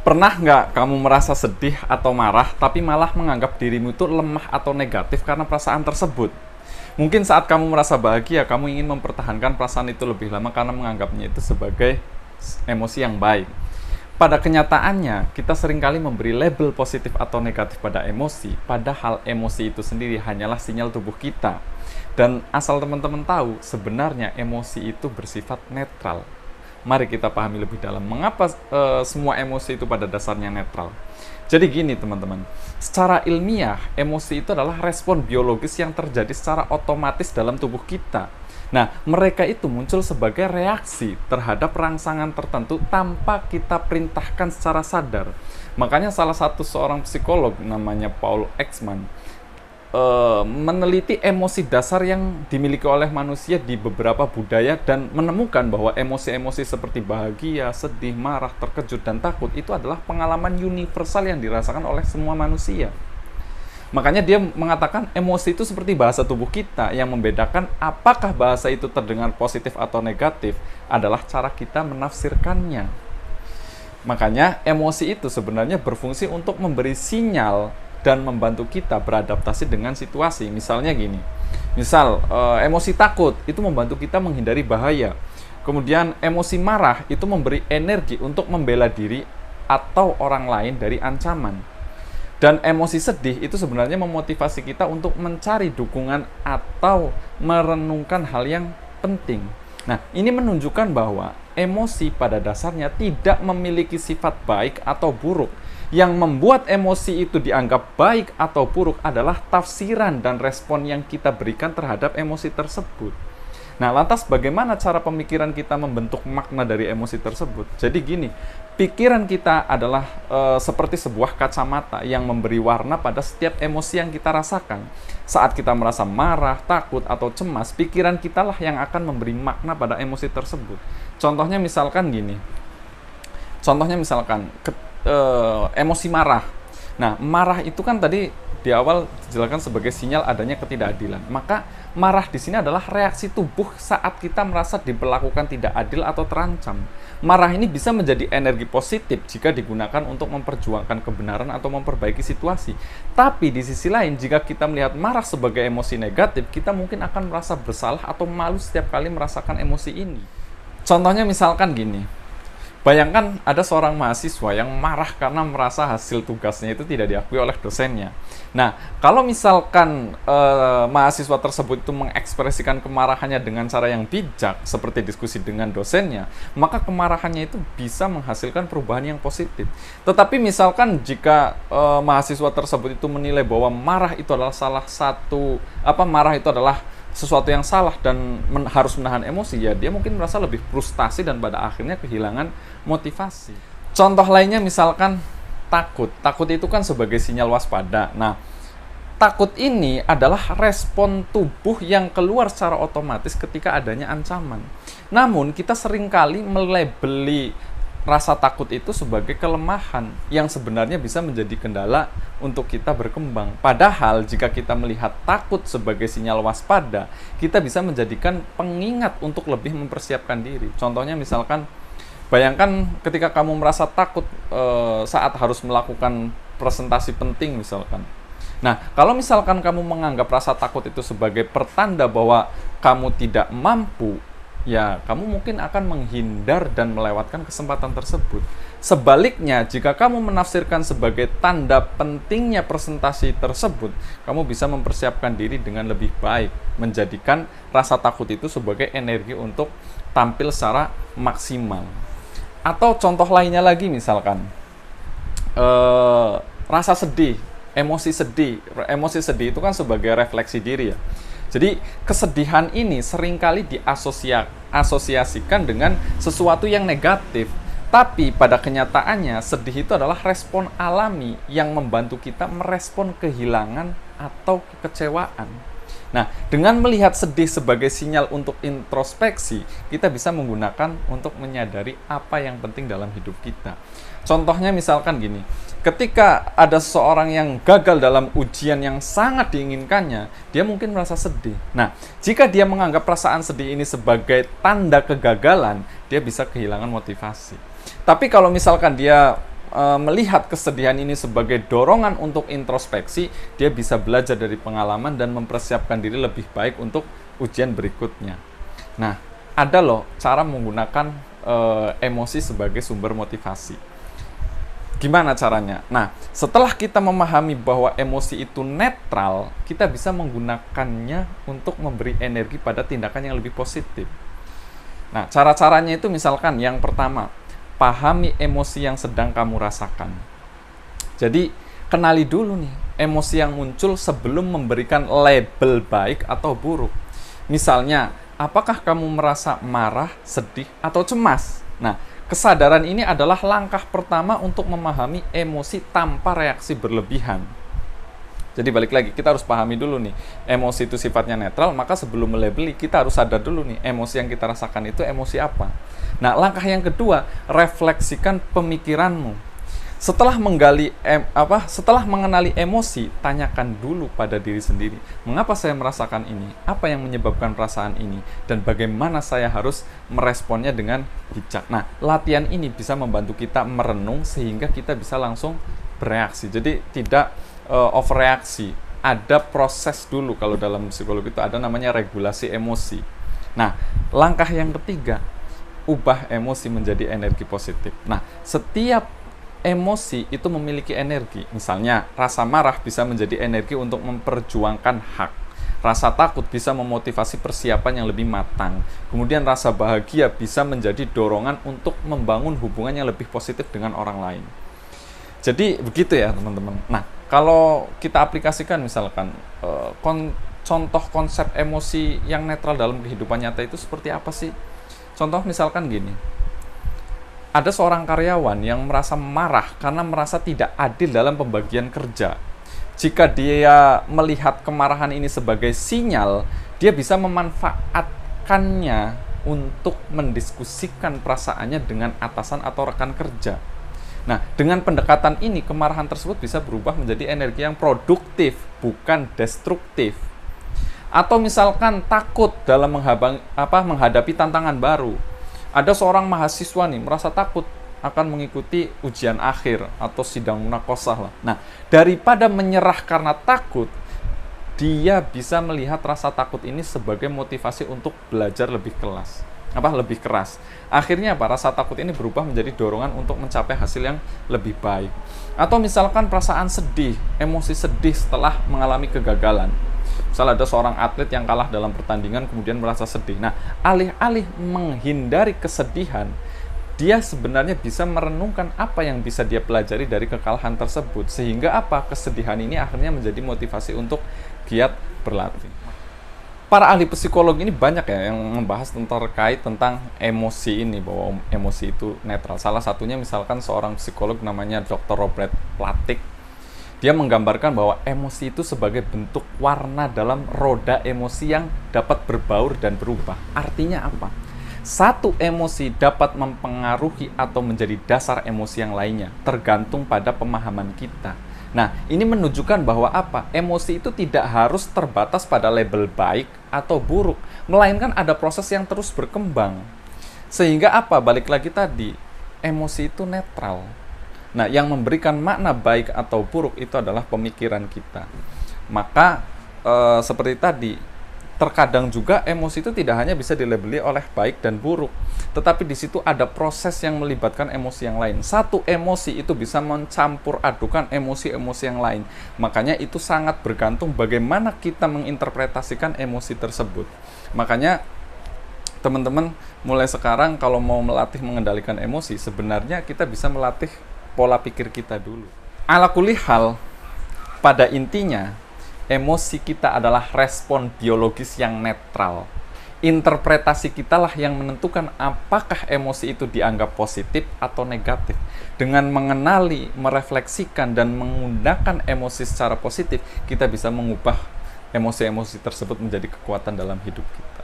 Pernah nggak kamu merasa sedih atau marah, tapi malah menganggap dirimu itu lemah atau negatif karena perasaan tersebut? Mungkin saat kamu merasa bahagia, kamu ingin mempertahankan perasaan itu lebih lama karena menganggapnya itu sebagai emosi yang baik. Pada kenyataannya, kita seringkali memberi label positif atau negatif pada emosi, padahal emosi itu sendiri hanyalah sinyal tubuh kita. Dan asal teman-teman tahu, sebenarnya emosi itu bersifat netral. Mari kita pahami lebih dalam mengapa semua emosi itu pada dasarnya netral. Jadi gini teman-teman, secara ilmiah, emosi itu adalah respon biologis yang terjadi secara otomatis dalam tubuh kita. Nah, mereka itu muncul sebagai reaksi terhadap rangsangan tertentu tanpa kita perintahkan secara sadar. Makanya salah satu seorang psikolog namanya Paul Ekman meneliti emosi dasar yang dimiliki oleh manusia di beberapa budaya dan menemukan bahwa emosi-emosi seperti bahagia, sedih, marah, terkejut, dan takut itu adalah pengalaman universal yang dirasakan oleh semua manusia. Makanya dia mengatakan emosi itu seperti bahasa tubuh kita, yang membedakan apakah bahasa itu terdengar positif atau negatif adalah cara kita menafsirkannya. Makanya emosi itu sebenarnya berfungsi untuk memberi sinyal dan membantu kita beradaptasi dengan situasi. Misalnya gini, emosi takut itu membantu kita menghindari bahaya. Kemudian emosi marah itu memberi energi untuk membela diri atau orang lain dari ancaman. Dan emosi sedih itu sebenarnya memotivasi kita untuk mencari dukungan atau merenungkan hal yang penting. Nah, ini menunjukkan bahwa emosi pada dasarnya tidak memiliki sifat baik atau buruk. Yang membuat emosi itu dianggap baik atau buruk adalah tafsiran dan respon yang kita berikan terhadap emosi tersebut. Nah, lantas bagaimana cara pemikiran kita membentuk makna dari emosi tersebut? Jadi gini, pikiran kita adalah seperti sebuah kacamata yang memberi warna pada setiap emosi yang kita rasakan. Saat kita merasa marah, takut, atau cemas, pikiran kita lah yang akan memberi makna pada emosi tersebut. Contohnya misalkan gini, emosi marah. Nah, marah itu kan tadi di awal dijelaskan sebagai sinyal adanya ketidakadilan. Maka marah di sini adalah reaksi tubuh saat kita merasa diperlakukan tidak adil atau terancam. Marah ini bisa menjadi energi positif jika digunakan untuk memperjuangkan kebenaran atau memperbaiki situasi. Tapi di sisi lain, jika kita melihat marah sebagai emosi negatif, kita mungkin akan merasa bersalah atau malu setiap kali merasakan emosi ini. Contohnya misalkan gini, bayangkan ada seorang mahasiswa yang marah karena merasa hasil tugasnya itu tidak diakui oleh dosennya. Nah, kalau misalkan mahasiswa tersebut itu mengekspresikan kemarahannya dengan cara yang bijak, seperti diskusi dengan dosennya, maka kemarahannya itu bisa menghasilkan perubahan yang positif. Tetapi misalkan jika mahasiswa tersebut itu menilai bahwa marah itu adalah sesuatu yang salah dan harus menahan emosi, ya dia mungkin merasa lebih frustasi dan pada akhirnya kehilangan motivasi. Contoh lainnya misalkan takut. Takut itu kan sebagai sinyal waspada. Nah, takut ini adalah respon tubuh yang keluar secara otomatis ketika adanya ancaman. Namun, kita seringkali melabeli rasa takut itu sebagai kelemahan yang sebenarnya bisa menjadi kendala untuk kita berkembang. Padahal jika kita melihat takut sebagai sinyal waspada, kita bisa menjadikan pengingat untuk lebih mempersiapkan diri. Contohnya misalkan, bayangkan ketika kamu merasa takut saat harus melakukan presentasi penting misalkan. Nah, kalau misalkan kamu menganggap rasa takut itu sebagai pertanda bahwa kamu tidak mampu, ya kamu mungkin akan menghindar dan melewatkan kesempatan tersebut. Sebaliknya, jika kamu menafsirkan sebagai tanda pentingnya presentasi tersebut, kamu bisa mempersiapkan diri dengan lebih baik, menjadikan rasa takut itu sebagai energi untuk tampil secara maksimal. Atau contoh lainnya lagi misalkan, rasa sedih, emosi sedih itu kan sebagai refleksi diri ya. Jadi kesedihan ini seringkali diasosiasikan dengan sesuatu yang negatif. Tapi pada kenyataannya sedih itu adalah respon alami yang membantu kita merespon kehilangan atau kekecewaan. Nah, dengan melihat sedih sebagai sinyal untuk introspeksi, kita bisa menggunakan untuk menyadari apa yang penting dalam hidup kita. Contohnya misalkan gini, ketika ada seseorang yang gagal dalam ujian yang sangat diinginkannya, dia mungkin merasa sedih. Nah, jika dia menganggap perasaan sedih ini sebagai tanda kegagalan, dia bisa kehilangan motivasi. Tapi kalau misalkan dia melihat kesedihan ini sebagai dorongan untuk introspeksi, dia bisa belajar dari pengalaman dan mempersiapkan diri lebih baik untuk ujian berikutnya. Nah, ada loh cara menggunakan emosi sebagai sumber motivasi. Gimana caranya? Nah, setelah kita memahami bahwa emosi itu netral, kita bisa menggunakannya untuk memberi energi pada tindakan yang lebih positif. Nah, cara-caranya itu misalkan yang pertama, pahami emosi yang sedang kamu rasakan. Jadi, kenali dulu nih emosi yang muncul sebelum memberikan label baik atau buruk. Misalnya, apakah kamu merasa marah, sedih, atau cemas? Nah, kesadaran ini adalah langkah pertama untuk memahami emosi tanpa reaksi berlebihan. Jadi balik lagi, kita harus pahami dulu nih, emosi itu sifatnya netral, maka sebelum melabeli, kita harus sadar dulu nih, emosi yang kita rasakan itu emosi apa. Nah, langkah yang kedua, refleksikan pemikiranmu. Setelah mengenali emosi, tanyakan dulu pada diri sendiri, mengapa saya merasakan ini? Apa yang menyebabkan perasaan ini? Dan bagaimana saya harus meresponnya dengan bijak? Nah, latihan ini bisa membantu kita merenung sehingga kita bisa langsung bereaksi. Jadi tidak overreaksi. Ada proses dulu, kalau dalam psikologi itu ada namanya regulasi emosi. Nah, langkah yang ketiga, ubah emosi menjadi energi positif. Nah, setiap emosi itu memiliki energi. Misalnya, rasa marah bisa menjadi energi untuk memperjuangkan hak. Rasa takut bisa memotivasi persiapan yang lebih matang. Kemudian rasa bahagia bisa menjadi dorongan untuk membangun hubungan yang lebih positif dengan orang lain. Jadi begitu ya teman-teman. Nah, kalau kita aplikasikan misalkan contoh konsep emosi yang netral dalam kehidupan nyata itu seperti apa sih? Contoh misalkan gini. Ada seorang karyawan yang merasa marah karena merasa tidak adil dalam pembagian kerja. Jika dia melihat kemarahan ini sebagai sinyal, dia bisa memanfaatkannya untuk mendiskusikan perasaannya dengan atasan atau rekan kerja. Nah, dengan pendekatan ini, kemarahan tersebut bisa berubah menjadi energi yang produktif, bukan destruktif. Atau misalkan takut dalam menghadapi tantangan baru. Ada seorang mahasiswa nih merasa takut akan mengikuti ujian akhir atau sidang munaqosyah lah. Nah, daripada menyerah karena takut, dia bisa melihat rasa takut ini sebagai motivasi untuk belajar lebih keras. Akhirnya rasa takut ini berubah menjadi dorongan untuk mencapai hasil yang lebih baik. Atau misalkan perasaan sedih, emosi sedih setelah mengalami kegagalan. Misal ada seorang atlet yang kalah dalam pertandingan kemudian merasa sedih. Nah, alih-alih menghindari kesedihan, dia sebenarnya bisa merenungkan apa yang bisa dia pelajari dari kekalahan tersebut. Sehingga kesedihan ini akhirnya menjadi motivasi untuk giat berlatih. Para ahli psikolog ini banyak ya yang membahas terkait tentang emosi ini, bahwa emosi itu netral. Salah satunya misalkan seorang psikolog namanya Dr. Robert Platik. Dia menggambarkan bahwa emosi itu sebagai bentuk warna dalam roda emosi yang dapat berbaur dan berubah. Artinya apa? Satu emosi dapat mempengaruhi atau menjadi dasar emosi yang lainnya, tergantung pada pemahaman kita. Nah, ini menunjukkan bahwa emosi itu tidak harus terbatas pada label baik atau buruk, melainkan ada proses yang terus berkembang. Sehingga balik lagi tadi, emosi itu netral. Nah, yang memberikan makna baik atau buruk itu adalah pemikiran kita. Maka, seperti tadi, terkadang juga emosi itu tidak hanya bisa dilabeli oleh baik dan buruk, tetapi di situ ada proses yang melibatkan emosi yang lain. Satu emosi itu bisa mencampur adukan emosi-emosi yang lain. Makanya itu sangat bergantung bagaimana kita menginterpretasikan emosi tersebut. Makanya, teman-teman, mulai sekarang kalau mau melatih mengendalikan emosi, sebenarnya kita bisa melatih pola pikir kita dulu. Ala kulli hal, pada intinya, emosi kita adalah respon biologis yang netral. Interpretasi kita lah yang menentukan apakah emosi itu dianggap positif atau negatif. Dengan mengenali, merefleksikan, dan menggunakan emosi secara positif, kita bisa mengubah emosi-emosi tersebut menjadi kekuatan dalam hidup kita.